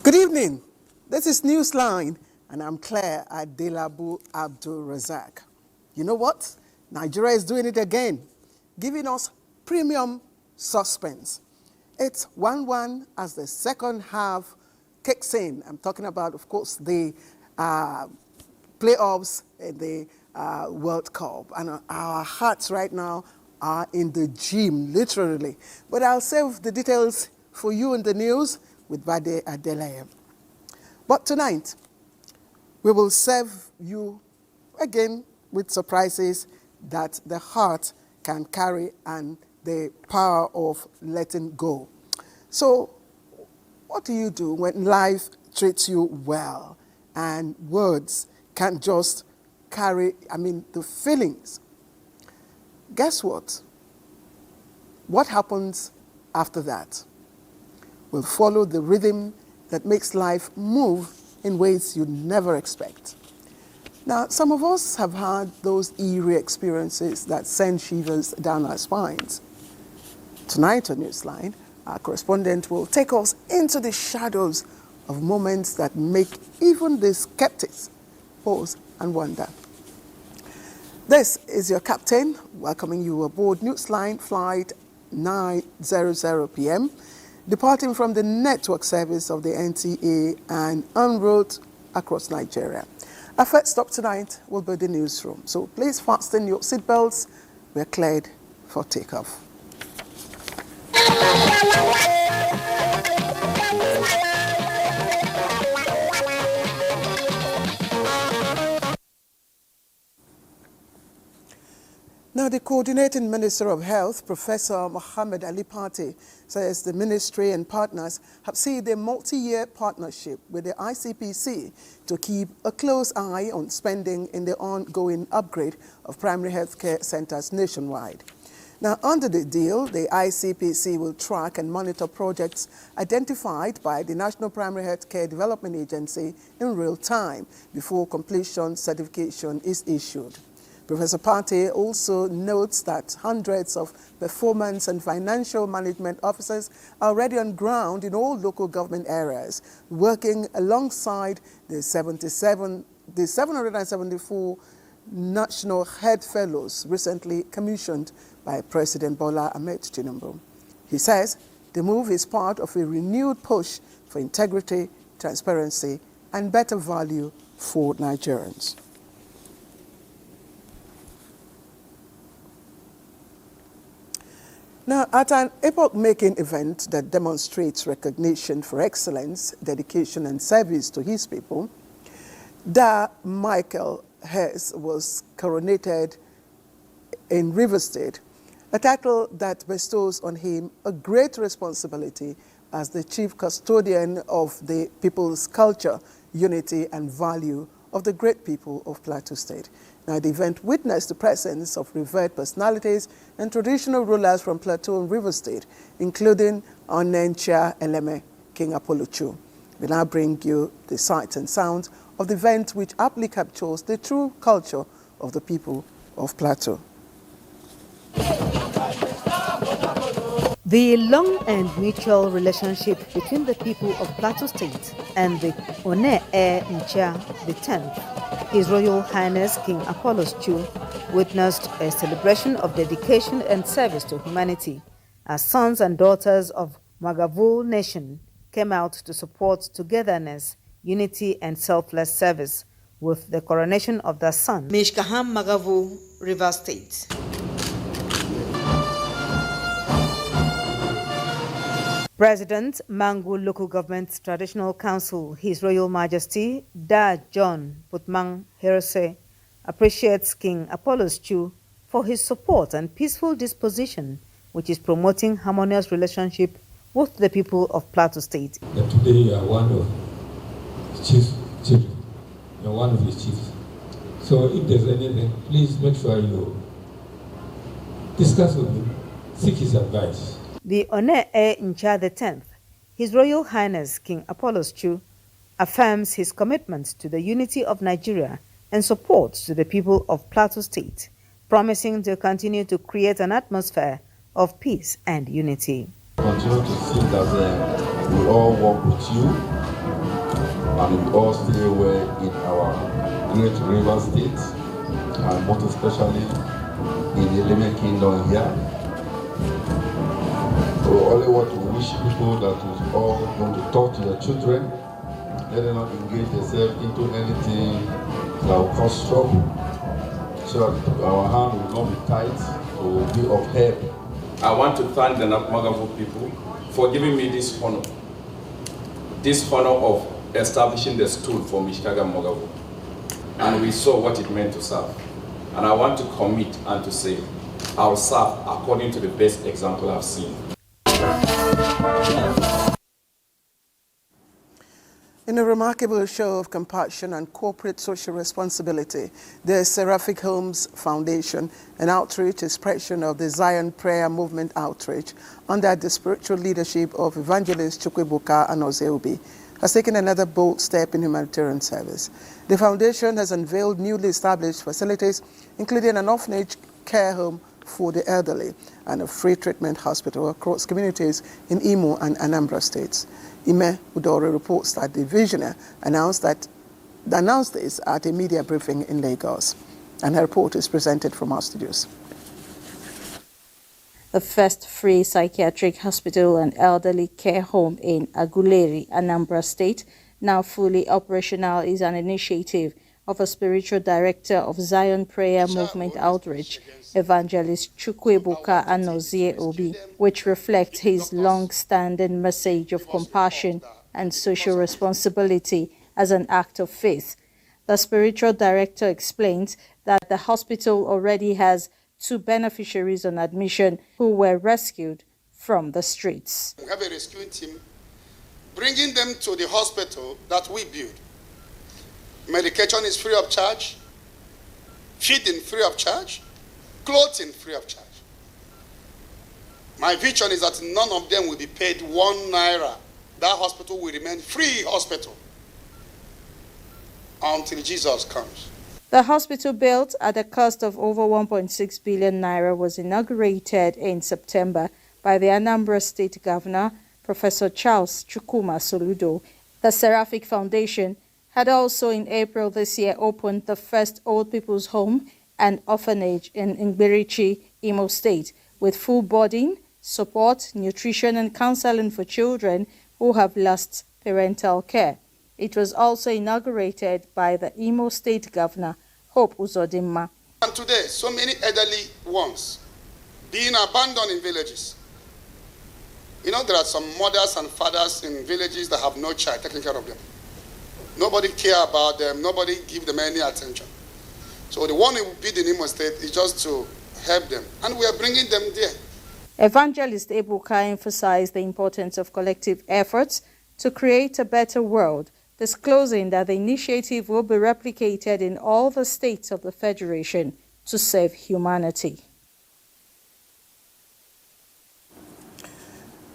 Good evening. This is Newsline, and I'm Claire Adelabu Abdul Razak. You know what? Nigeria is doing it again, giving us premium suspense. It's 1-1 as the second half kicks in. I'm talking about, of course, the playoffs in the World Cup. And our hearts right now are in the gym, literally. But I'll save the details for you in the news with Bade Adelaye. But tonight, we will serve you again with surprises that the heart can carry and the power of letting go. So, what do you do when life treats you well and words can't just carry, the feelings? Guess what? What happens after that? We'll follow the rhythm that makes life move in ways you never expect. Now, some of us have had those eerie experiences that send shivers down our spines. Tonight on Newsline, our correspondent will take us into the shadows of moments that make even the skeptics pause and wonder. This is your captain welcoming you aboard Newsline flight 9:00 p.m., departing from the network service of the NTA and en route across Nigeria. Our first stop tonight will be the newsroom, so please fasten your seatbelts. We're cleared for takeoff. Now, the Coordinating Minister of Health, Professor Mohammed Ali Pate, says the ministry and partners have seeded a multi-year partnership with the ICPC to keep a close eye on spending in the ongoing upgrade of primary health care centers nationwide. Now, under the deal, the ICPC will track and monitor projects identified by the National Primary Health Care Development Agency in real time before completion certification is issued. Professor Pate also notes that hundreds of performance and financial management officers are already on ground in all local government areas, working alongside the 774 National Head Fellows recently commissioned by President Bola Ahmed Tinubu. He says the move is part of a renewed push for integrity, transparency, and better value for Nigerians. Now, at an epoch-making event that demonstrates recognition for excellence, dedication, and service to his people, Da Michael Hess was coronated in River State, a title that bestows on him a great responsibility as the chief custodian of the people's culture, unity, and value of the great people of Plateau State. Now, the event witnessed the presence of revered personalities and traditional rulers from Plateau and River State, including Onencha Eleme, King Apolochu. We now bring you the sights and sounds of the event, which aptly captures the true culture of the people of Plateau. The long and mutual relationship between the people of Plateau State and the One Ncha the 10th, His Royal Highness King Apollos II, witnessed a celebration of dedication and service to humanity as sons and daughters of Magavu Nation came out to support togetherness, unity, and selfless service with the coronation of their son, Mishkaham Magavu, River State. President, Mangu Local Government Traditional Council, His Royal Majesty Da John Putmang Herose, appreciates King Apollos II for his support and peaceful disposition, which is promoting harmonious relationship with the people of Plateau State. That today you are one of the chief children, you are one of the chiefs. So if there's anything, please make sure you discuss with him, seek his advice. The One Ncha the 10th, His Royal Highness King Apollos II, affirms his commitment to the unity of Nigeria and support to the people of Plateau State, promising to continue to create an atmosphere of peace and unity. Continue to see that we all work with you and we all stay well in our great river state, and most especially in the Leme Kingdom here. We only want to wish people that we all want to talk to their children, let them not engage themselves into anything that will cause trouble, so that our hand will not be tight, will be of help. I want to thank the Magavo people for giving me this honor of establishing the stool for Mishkaga Mogavo. And we saw what it meant to serve. And I want to commit and to say, I'll serve according to the best example I've seen. In a remarkable show of compassion and corporate social responsibility, the Seraphic Homes Foundation, an outreach expression of the Zion Prayer Movement outreach under the spiritual leadership of Evangelist Chukwuebuka Anozie, has taken another bold step in humanitarian service. The foundation has unveiled newly established facilities, including an orphanage care home for the elderly and a free treatment hospital across communities in Imo and Anambra states. Ime Udore reports that the visionary announced this at a media briefing in Lagos. And her report is presented from our studios. The first free psychiatric hospital and elderly care home in Aguleri, Anambra State, now fully operational, is an initiative of a spiritual director of Zion Prayer Movement Outreach, Evangelist Chukwuebuka Anozie, which reflects his long-standing message of compassion and social responsibility as an act of faith. The spiritual director explains that the hospital already has 2 beneficiaries on admission who were rescued from the streets. We have a rescue team bringing them to the hospital that we build. Medication is free of charge, feeding free of charge, clothing free of charge. My vision is that none of them will be paid 1 naira. That hospital will remain free hospital until Jesus comes. The hospital, built at a cost of over 1.6 billion naira, was inaugurated in September by the Anambra State Governor, Professor Charles Chukwuma Soludo. The Seraphic Foundation had also in April this year opened the first old people's home and orphanage in Ngberichi, Imo State, with full boarding, support, nutrition and counseling for children who have lost parental care. It was also inaugurated by the Imo State Governor, Hope Uzodimma. And today, so many elderly ones being abandoned in villages. You know, there are some mothers and fathers in villages that have no child taking care of them. Nobody care about them. Nobody give them any attention. So the one who bid in Imo State is just to help them. And we are bringing them there. Evangelist Ebuka emphasized the importance of collective efforts to create a better world, disclosing that the initiative will be replicated in all the states of the Federation to save humanity.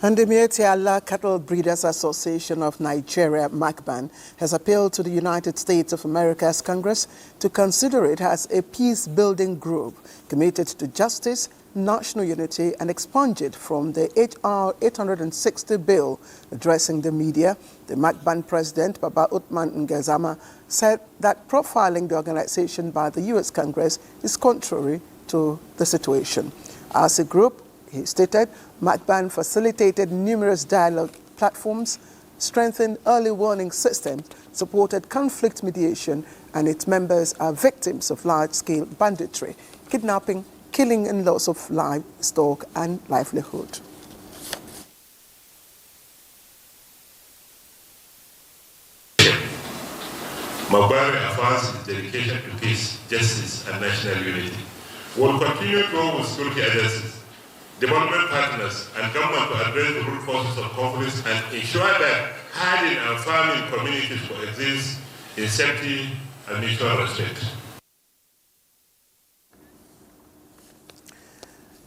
And the Mieti Allah Cattle Breeders Association of Nigeria, MACBAN, has appealed to the United States of America's Congress to consider it as a peace-building group committed to justice, national unity, and expunge it from the H.R. 860 bill addressing the media. The MACBAN president, Baba Uthman Ngezama, said that profiling the organization by the U.S. Congress is contrary to the situation. As a group, he stated, MACBAN facilitated numerous dialogue platforms, strengthened early warning systems, supported conflict mediation, and its members are victims of large-scale banditry, kidnapping, killing and loss of livestock and livelihood. MACBAN affirms its dedication to peace, justice, and national unity. We will continue to work with security agencies, development partners, and government to address the root causes of conflicts and ensure that hardened and farming communities coexist in safety and mutual respect.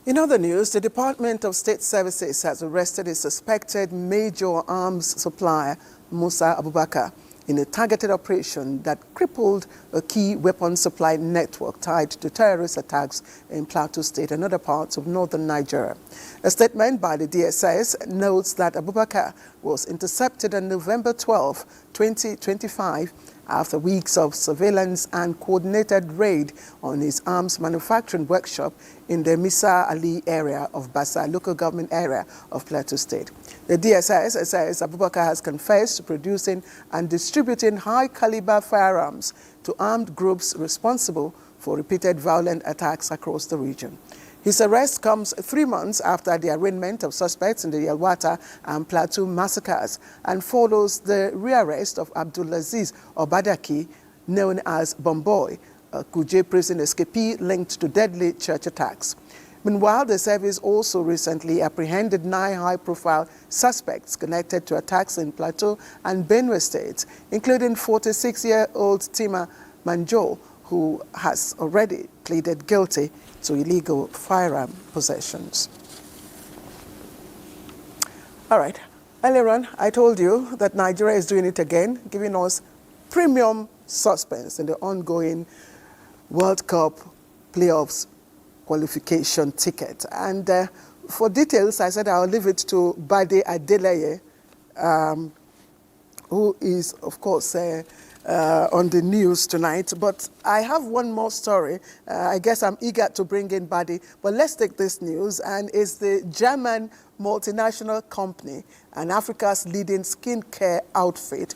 In other news, the Department of State Services has arrested a suspected major arms supplier, Musa Abubakar, in a targeted operation that crippled a key weapons supply network tied to terrorist attacks in Plateau State and other parts of northern Nigeria. A statement by the DSS notes that Abubakar was intercepted on November 12, 2025, after weeks of surveillance and coordinated raid on his arms manufacturing workshop in the Misa Ali area of Basa local government area of Plateau State. The DSS says Abubakar has confessed to producing and distributing high-caliber firearms to armed groups responsible for repeated violent attacks across the region. His arrest comes 3 months after the arraignment of suspects in the Yelwata and Plateau massacres and follows the rearrest of Abdulaziz Obadaki, known as Bomboy, a Kuje prison escapee linked to deadly church attacks. Meanwhile, the service also recently apprehended 9 high-profile suspects connected to attacks in Plateau and Benue states, including 46-year-old Tima Manjo, who has already pleaded guilty to illegal firearm possessions. All right. Earlier on, I told you that Nigeria is doing it again, giving us premium suspense in the ongoing World Cup playoffs qualification ticket. And for details, I said I'll leave it to Bade Adeleye, who is, of course, on the news tonight. But I have one more story. I guess I'm eager to bring in Bade. But let's take this news. And it's the German multinational company and Africa's leading skincare outfit,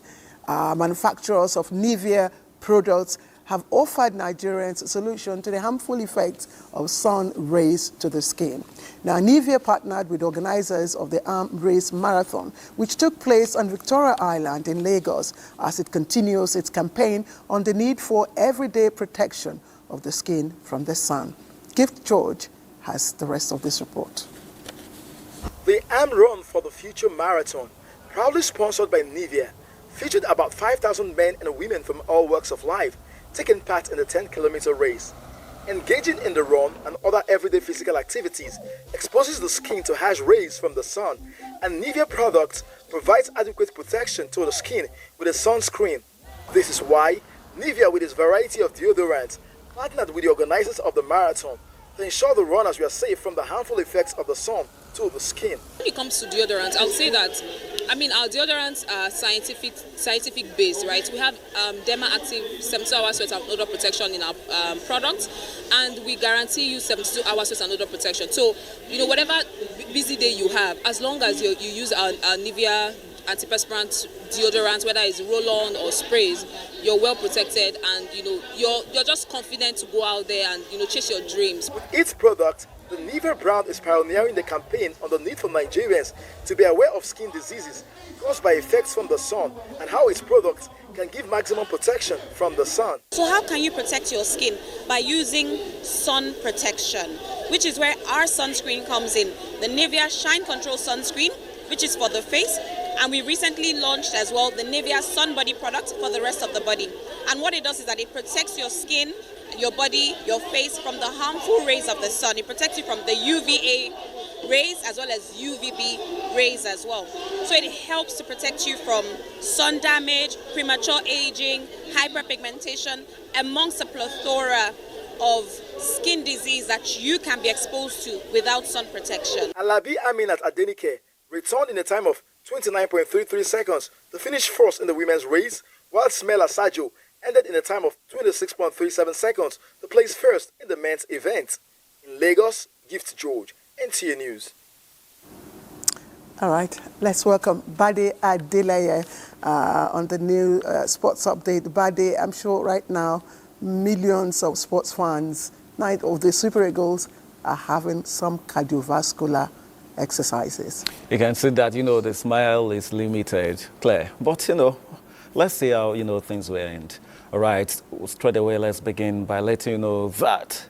manufacturers of Nivea products, have offered Nigerians a solution to the harmful effects of sun rays to the skin. Now, Nivea partnered with organizers of the Arm Race Marathon, which took place on Victoria Island in Lagos, as it continues its campaign on the need for everyday protection of the skin from the sun. Gift George has the rest of this report. The Arm Run for the Future Marathon, proudly sponsored by Nivea, featured about 5,000 men and women from all walks of life taking part in the 10-kilometer race. Engaging in the run and other everyday physical activities exposes the skin to harsh rays from the sun, and Nivea products provides adequate protection to the skin with a sunscreen. This is why Nivea, with its variety of deodorants, partnered with the organizers of the marathon to ensure the runners were safe from the harmful effects of the sun to the skin. When it comes to deodorants, I'll say that, our deodorants are scientific based, right? We have Derma Active 72-hour sweat and odor protection in our products, and we guarantee you 72-hour sweat and odor protection. So, whatever busy day you have, as long as you use our Nivea antiperspirant deodorant, whether it's roll-on or sprays, you're well protected, and you're just confident to go out there and chase your dreams. With its product, the Nivea brand is pioneering the campaign on the need for Nigerians to be aware of skin diseases caused by effects from the sun and how its products can give maximum protection from the sun. So how can you protect your skin? By using sun protection, which is where our sunscreen comes in. The Nivea Shine Control Sunscreen, which is for the face, and we recently launched as well the Nivea Sun Body product for the rest of the body. And what it does is that it protects your skin, your body, your face from the harmful rays of the sun. It protects you from the UVA rays as well as UVB rays as well. So it helps to protect you from sun damage, premature aging, hyperpigmentation, amongst a plethora of skin disease that you can be exposed to without sun protection. Alabi Aminat Adenike returned in a time of 29.33 seconds to finish first in the women's race, while Smela Sajo ended in a time of 26.37 seconds to place first in the men's event. In Lagos, Gift George, NTA News. All right, let's welcome Bade Adeleye on the new sports update. Bade, I'm sure right now millions of sports fans, night of the Super Eagles, are having some cardiovascular exercises. You can see that, the smile is limited, Claire. But, let's see how, things will end. All right, straight away, let's begin by letting you know that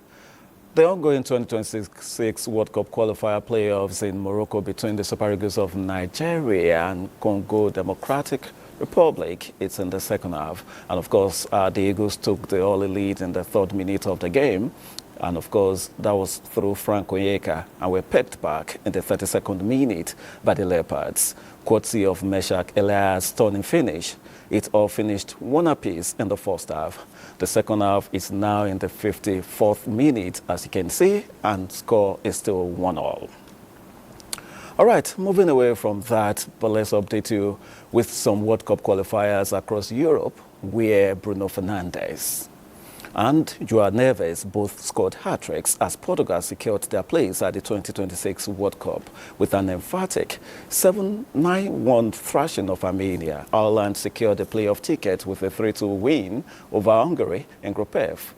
the ongoing 2026 World Cup qualifier playoffs in Morocco between the Super Eagles of Nigeria and Congo Democratic Republic, it's in the second half. And of course, the Eagles took the early lead in the 3rd minute of the game. And of course, that was through Frank Onyeka, and were pegged back in the 32nd minute by the Leopards. courtesy of Meshach Elias' stunning finish. It all finished 1 apiece in the first half. The second half is now in the 54th minute, as you can see, and score is still 1-1. All right, moving away from that, but let's update you with some World Cup qualifiers across Europe, where Bruno Fernandes and Joao Neves both scored hat-tricks as Portugal secured their place at the 2026 World Cup with an emphatic 7-9-1 thrashing of Armenia. Ireland secured a playoff ticket with a 3-2 win over Hungary in Group F.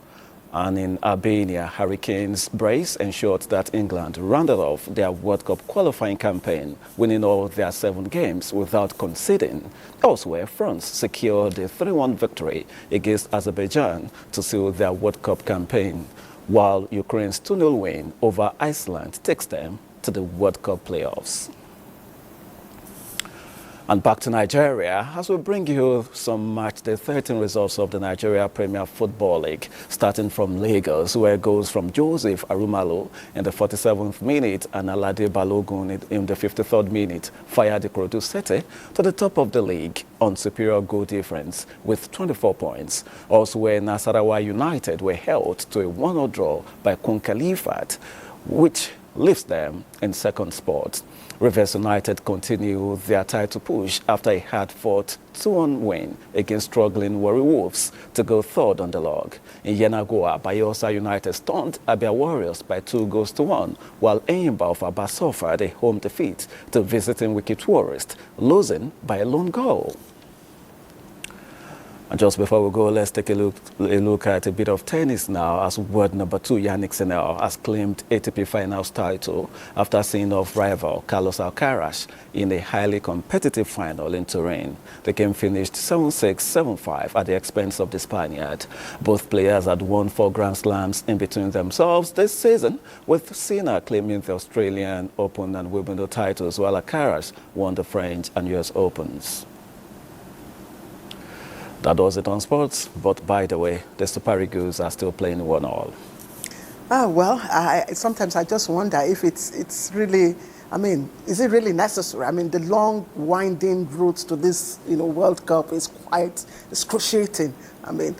And in Albania, Hurricanes' brace ensured that England rounded off their World Cup qualifying campaign, winning all their 7 games without conceding. Elsewhere, France secured a 3-1 victory against Azerbaijan to seal their World Cup campaign, while Ukraine's 2-0 win over Iceland takes them to the World Cup playoffs. And back to Nigeria, as we bring you some match day 13 results of the Nigeria Premier Football League, starting from Lagos, where goals from Joseph Arumalo in the 47th minute and Alade Balogun in the 53rd minute fired Ikorodu City to the top of the league on superior goal difference with 24 points. Also, where Nasarawa United were held to a 1-0 draw by Kun Khalifat, which leaves them in second spot. Rivers United continue their title push after a hard-fought 2-1 win against struggling Warri Wolves to go third on the log. In Yenagoa, Bayelsa United stunned Abia Warriors by 2-1, while Enyimba of Aba suffered a home defeat to visiting Wiki Tourist, losing by a lone goal. And just before we go, let's take a look at a bit of tennis now, as world number 2 Yannick Sinner has claimed ATP Finals title after seeing off rival Carlos Alcaraz in a highly competitive final in Turin. The game finished 7-6, 7-5 at the expense of the Spaniard. Both players had won 4 Grand Slams in between themselves this season, with Sinner claiming the Australian Open and Wimbledon titles, while Alcaraz won the French and US Opens. That does it on sports, but by the way, the Super Eagles are still playing 1-1. Well, sometimes I just wonder if it's really, I mean, is it really necessary? I mean, the long, winding route to this, World Cup is quite excruciating. I mean,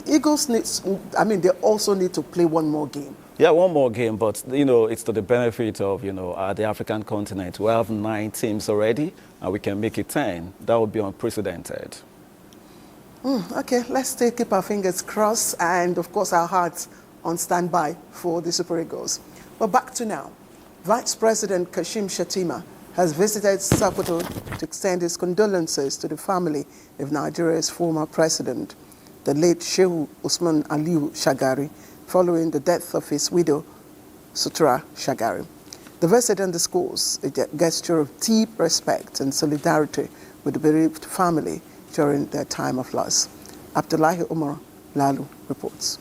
Eagles they also need to play one more game. Yeah, one more game, but, it's to the benefit of, the African continent. We have 9 teams already, and we can make it 10. That would be unprecedented. Okay, let's still keep our fingers crossed and, of course, our hearts on standby for the Super Eagles. But back to now. Vice President Kashim Shettima has visited Sokoto to extend his condolences to the family of Nigeria's former president, the late Shehu Usman Aliyu Shagari, following the death of his widow, Sutura Shagari. The visit underscores a gesture of deep respect and solidarity with the bereaved family during their time of loss. Abdullahi Umar Lalu reports.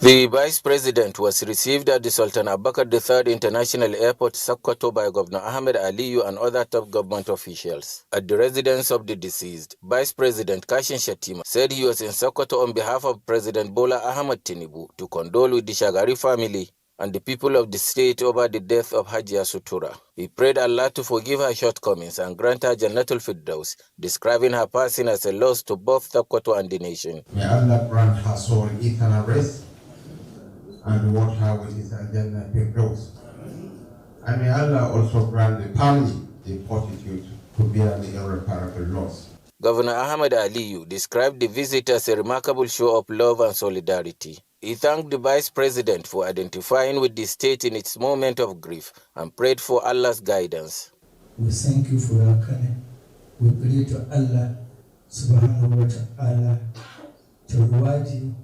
The Vice President was received at the Sultan Abubakar III International Airport, Sokoto, by Governor Ahmed Aliyu and other top government officials. At the residence of the deceased, Vice President Kashim Shettima said he was in Sokoto on behalf of President Bola Ahmed Tinubu to condole with the Shagari family and the people of the state over the death of Hajia Sutura. He prayed Allah to forgive her shortcomings and grant her Jannatul Firdaus, describing her passing as a loss to both Sokoto and the nation. May Allah grant her soul eternal rest and reward her with his Jannah Firdaus. And may Allah also grant the family the fortitude to bear the irreparable loss. Governor Ahmed Aliyu described the visit as a remarkable show of love and solidarity. He thanked the Vice President for identifying with the state in its moment of grief and prayed for Allah's guidance. We thank you for your coming. We pray to Allah subhanahu wa ta'ala to reward you.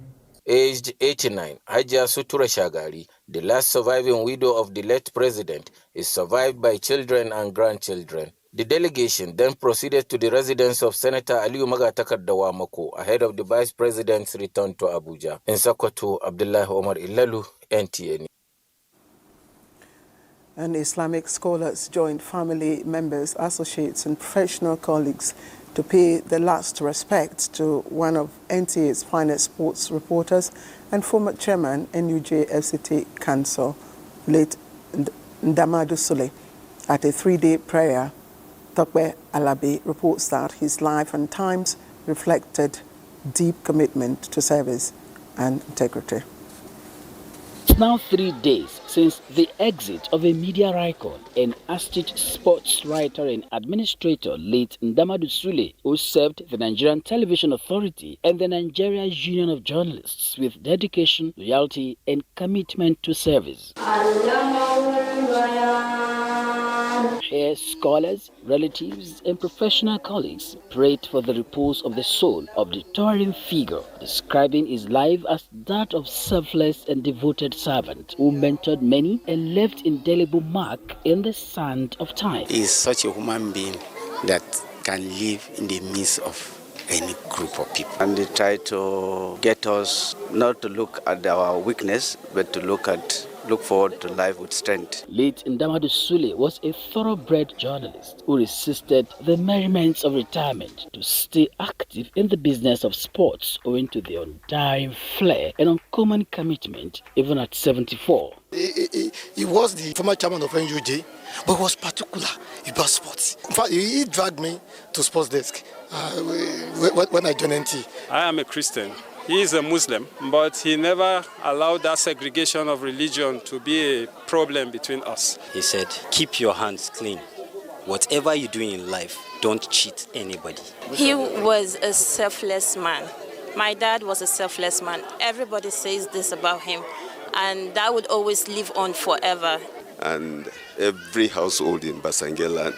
Aged 89, Hajia Sutura Shagari, the last surviving widow of the late president, is survived by children and grandchildren. The delegation then proceeded to the residence of Senator Aliyu Magatakar Dawamako ahead of the Vice President's return to Abuja. In Sokoto, Abdullahi Omar Ilalu, NTA. And Islamic scholars joined family members, associates, and professional colleagues to pay the last respect to one of NTA's finest sports reporters and former chairman NUJ FCT Council, late Ndamadu Sule. At a 3-day prayer, Tokwe Alabi reports that his life and times reflected deep commitment to service and integrity. It's now 3 days since the exit of a media icon and astute sports writer and administrator late Ndamadu Sule, who served the Nigerian Television Authority and the Nigeria Union of Journalists with dedication, loyalty, and commitment to service. Here, scholars, relatives, and professional colleagues prayed for the repose of the soul of the towering figure, describing his life as that of selfless and devoted servant who mentored many and left indelible mark in the sand of time. He is such a human being that can live in the midst of any group of people. And they try to get us not to look at our weakness, but to look forward to life with strength. Late Ndamadu Sule was a thoroughbred journalist who resisted the merriments of retirement to stay active in the business of sports owing to the undying flair and uncommon commitment even at 74. He was the former chairman of NUJ, but was particular about sports. In fact, he dragged me to sports desk when I joined NTA. I am a Christian. He is a Muslim, but he never allowed that segregation of religion to be a problem between us. He said, keep your hands clean. Whatever you do in life, don't cheat anybody. He was a selfless man. My dad was a selfless man. Everybody says this about him, and that would always live on forever. And every household in Basange land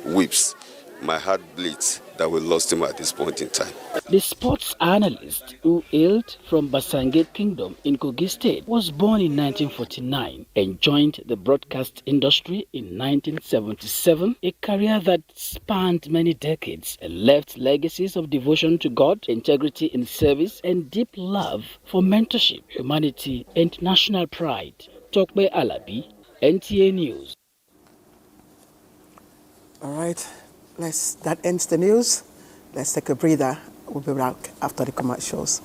weeps. My heart bleeds that we lost him at this point in time. The sports analyst who hailed from Basange Kingdom in Kogi State was born in 1949 and joined the broadcast industry in 1977, a career that spanned many decades and left legacies of devotion to God, integrity in service, and deep love for mentorship, humanity, and national pride. Tokwe Alabi, NTA News. All right. That ends the news. Let's take a breather. We'll be back after the commercials.